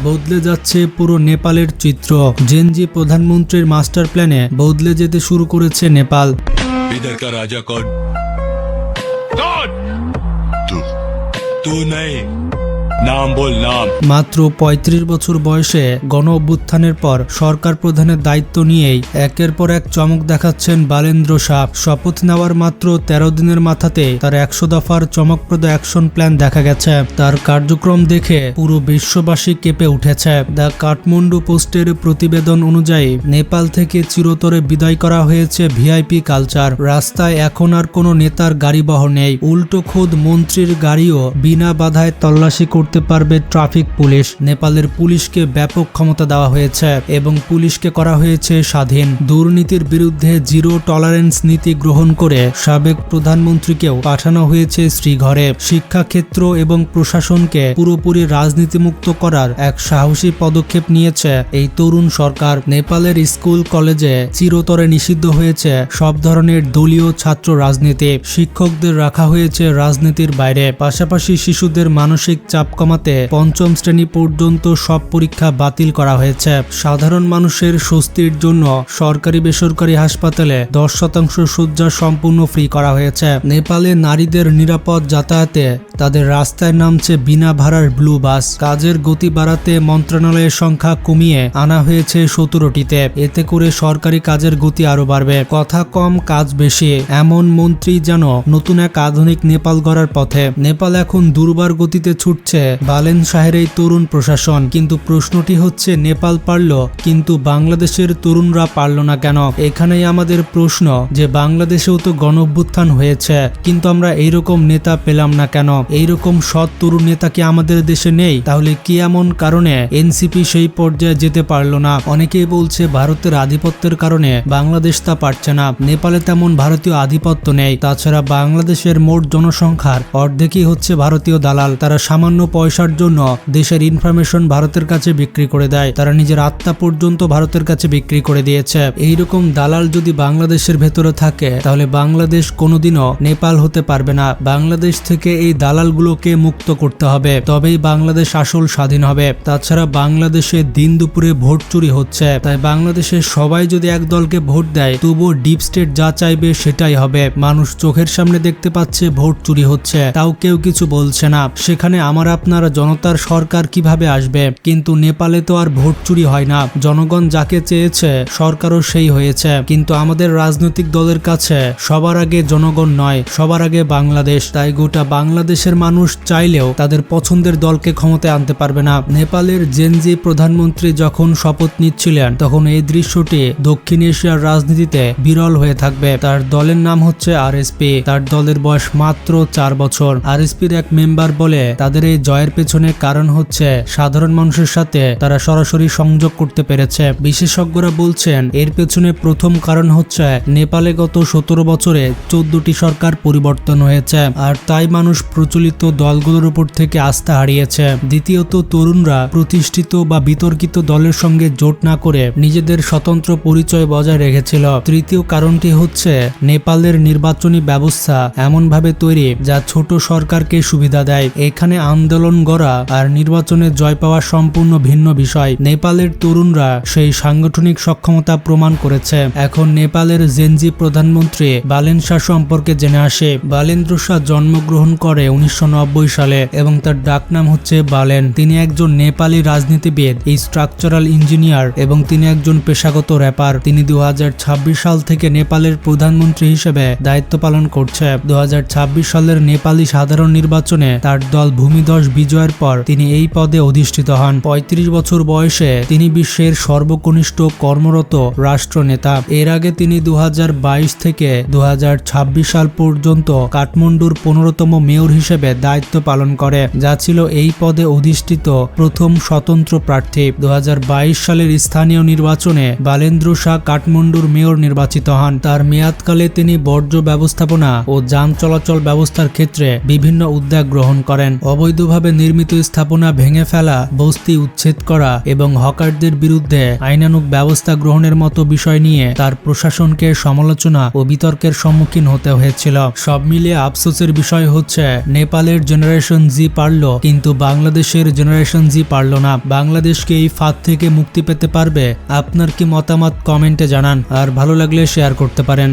বদলে যাচ্ছে পুরো নেপালের চিত্র। জেনজি প্রধানমন্ত্রীর মাস্টার প্ল্যানে বদলে যেতে শুরু করেছে নেপাল। इधर का राजा कौन? कौन? तू नहीं, নাম বল নাম। মাত্র ৩৫ বছর বয়সে গণ অভ্যুত্থানের পর সরকার প্রধানের দায়িত্ব নিয়েই একের পর এক চমক দেখাচ্ছেন বালেন্দ্র শাহ। শপথ নেওয়ার মাত্র ১৩ দিনের মাথাতে তার ১০০ দফার চমকপ্রদ অ্যাকশন প্ল্যান দেখা গেছে। তার কার্যক্রম দেখে পুরো বিশ্ববাসী কেঁপে উঠেছে। দ্য কাঠমান্ডু পোস্টের প্রতিবেদন অনুযায়ী নেপাল থেকে চিরতরে বিদায় করা হয়েছে ভিআইপি কালচার। রাস্তায় এখন আর কোনো নেতার গাড়িবহর নেই, উল্টো খোদ মন্ত্রীর গাড়িও বিনা বাধায় তল্লাশি করতে পারবে ট্রাফিক পুলিশ। নেপালের পুলিশকে ব্যাপক ক্ষমতা দেওয়া হয়েছে এবং পুলিশকে করা হয়েছে স্বাধীন। দুর্নীতির বিরুদ্ধে জিরো টলারেন্স নীতি গ্রহণ করে সাবেক প্রধানমন্ত্রীকেও পাঠানো হয়েছে শ্রীঘরে। শিক্ষাক্ষেত্র এবং প্রশাসনকে পুরোপুরি রাজনীতিমুক্ত করার এক সাহসী পদক্ষেপ নিয়েছে এই তরুণ সরকার। নেপালের স্কুল কলেজে চিরতরে নিষিদ্ধ হয়েছে সব ধরনের দলীয় ছাত্র রাজনীতি। শিক্ষকদের রাখা হয়েছে রাজনীতির বাইরে। পাশাপাশি শিশুদের মানসিক চাপ কমাতে পঞ্চম শ্রেণী পর্যন্ত সব পরীক্ষা বাতিল করা হয়েছে। সাধারণ মানুষের স্বস্তির জন্য সরকারি বেসরকারি হাসপাতালে ১০% শয্যা সম্পূর্ণ ফ্রি করা হয়েছে। নেপালে নারীদের নিরাপদ যাতায়াতে তাদের রাস্তায় নামছে বিনা ভাড়ার ব্লু বাস। কাজের গতি বাড়াতে মন্ত্রণালয়ের সংখ্যা কমিয়ে আনা হয়েছে ১৭টিতে। এতে করে সরকারি কাজের গতি আরো বাড়বে। কথা কম কাজ বেশি, এমন মন্ত্রী যেন নতুন এক আধুনিক নেপাল গড়ার পথে। নেপাল এখন দুর্বার গতিতে ছুটছে বালেন শাহের এই তরুণ প্রশাসন। কিন্তু প্রশ্নটি হচ্ছে, নেপাল পারল কিন্তু বাংলাদেশের তরুণরা পারল না কেন? এখানেই আমাদের প্রশ্ন যে বাংলাদেশেও তো গণঅভ্যুত্থান হয়েছে, কিন্তু আমরা এইরকম নেতা পেলাম না কেন? এইরকম সৎ তরুণ নেতা কি আমাদের দেশে নেই? তাহলে কি এমন কারণে এনসিপি সেই পর্যায়ে যেতে পারল না? অনেকেই বলছে ভারতের আধিপত্যের কারণে বাংলাদেশ তা পারছে না। নেপালে তেমন ভারতীয় আধিপত্য নেই। তাছাড়া বাংলাদেশের মোট জনসংখ্যার অর্ধেকই হচ্ছে ভারতীয় দালাল। তারা সামান্য পয়সার জন্য দেশের ইনফরমেশন ভারতের কাছে বিক্রি করে দেয়। তারা নিজের আত্মা পর্যন্ত ভারতের কাছে বিক্রি করে দিয়েছে। এইরকম দালাল যদি বাংলাদেশের ভেতরে থাকে তাহলে বাংলাদেশ কোনোদিনও নেপাল হতে পারবে না। বাংলাদেশ থেকে এই দালালগুলোকে মুক্ত করতে হবে, তবেই বাংলাদেশ আসল স্বাধীন হবে। তাছাড়া বাংলাদেশে দিন দুপুরে ভোট চুরি হচ্ছে। তাই বাংলাদেশের সবাই যদি এক দলকে ভোট দেয় তবুও ডিপ স্টেট যা চাইবে সেটাই হবে। মানুষ চোখের সামনে দেখতে পাচ্ছে ভোট চুরি হচ্ছে, তাও কেউ কিছু বলছে না। সেখানে আমার আপনার জনতার সরকার কিভাবে আসবে? কিন্তু নেপালে তো আর ভোট চুরি হয় না। জনগণ যাকে চেয়েছে সরকারও সেই হয়েছে। কিন্তু আমাদের রাজনৈতিক দলের কাছে সবার আগে জনগণ নয়, সবার আগে বাংলাদেশ। তাই গোটা বাংলাদেশের মানুষ চাইলেও তাদের পছন্দের দলকে ক্ষমতায় আনতে পারবে না। নেপালের জেনজি প্রধানমন্ত্রী যখন শপথ নিচ্ছিলেন তখন এই দৃশ্যটি দক্ষিণ এশিয়ার রাজনীতিতে বিরল হয়ে থাকবে। তার দলের নাম হচ্ছে আরএসপি। তার দলের বয়স মাত্র ৪ বছর। আরএসপির এক মেম্বার বলে তাদের এই জয়ের পেছনে কারণ হচ্ছে সাধারণ মানুষের সাথে তারা সরাসরি সংযোগ করতে পেরেছে। বিশেষজ্ঞরা বলছেন এর পেছনে প্রথম কারণ হচ্ছে নেপালে গত ১৭ বছরে ১৪টি সরকার পরিবর্তন হয়েছে, আর তাই মানুষ প্রচলিত দলগুলোর উপর থেকে আস্থা হারিয়েছে। দ্বিতীয়ত, তরুণরা প্রতিষ্ঠিত বা বিতর্কিত দলের সঙ্গে জোট না করে নিজেদের স্বতন্ত্র পরিচয় বজায় রেখেছিল। তৃতীয় কারণটি হচ্ছে নেপালের নির্বাচনী ব্যবস্থা এমনভাবে তৈরি যা ছোট সরকারকে সুবিধা দেয়। এখানে আন্দোলন গড়া আর নির্বাচনে জয় পাওয়া সম্পূর্ণ ভিন্ন বিষয়। নেপালের তরুণরা সেই সাংগঠনিক সক্ষমতা প্রমাণ করেছে। এখন নেপালের জেনজি প্রধানমন্ত্রী বালেন শাহ সম্পর্কে জেনে আসে। বালেন্দ্র শাহ জন্মগ্রহণ করে ১৯৯০ সালে এবং তার ডাকনাম হচ্ছে বালেন। তিনি একজন নেপালি রাজনীতিবিদ, স্ট্রাকচারাল ইঞ্জিনিয়ার এবং তিনি একজন পেশাগত র্যাপার। তিনি ২০২৬ সাল থেকে নেপালের প্রধানমন্ত্রী হিসেবে দায়িত্ব পালন করছে। ২০২৬ সালের নেপালি সাধারণ নির্বাচনে তার দল ভূমিধস বিজয়ের পর তিনি এই পদে অধিষ্ঠিত হন। ৩৫ বছর বয়সে তিনি বিশ্বের সর্বকনিষ্ঠ কর্মরত রাষ্ট্রনেতা। এর আগে তিনি ২০২২ থেকে ২০২৬ সাল পর্যন্ত কাঠমান্ডুর ১৫তম মেয়র হিসেবে দায়িত্ব পালন করে, যা ছিল এই পদে অধিষ্ঠিত প্রথম স্বতন্ত্র প্রার্থী। ২০২২ সালের স্থানীয় নির্বাচনে বালেন্দ্র শাহ কাঠমান্ডুর মেয়র নির্বাচিত হন। তার মেয়াদকালে তিনি বর্জ্য ব্যবস্থাপনা ও যান চলাচল ব্যবস্থার ক্ষেত্রে বিভিন্ন উদ্যোগ গ্রহণ করেন। অবৈধভাবে অবৈধভাবে নির্মিত স্থাপনা ভেঙে ফেলা, বস্তি উচ্ছেদ করা এবং হকারদের বিরুদ্ধে আইনানুগ ব্যবস্থা গ্রহণের মতো বিষয় নিয়ে তার প্রশাসনকে সমালোচনা ও বিতর্কের সম্মুখীন হতে হয়েছিল। সব মিলিয়ে আফসোসের বিষয় হচ্ছে নেপালের জেনারেশন জি পারল, কিন্তু বাংলাদেশের জেনারেশন জি পারল না। বাংলাদেশকে এই ফাঁদ থেকে মুক্তি পেতে পারবে? আপনার কি মতামত কমেন্টে জানান, আর ভালো লাগলে শেয়ার করতে পারেন।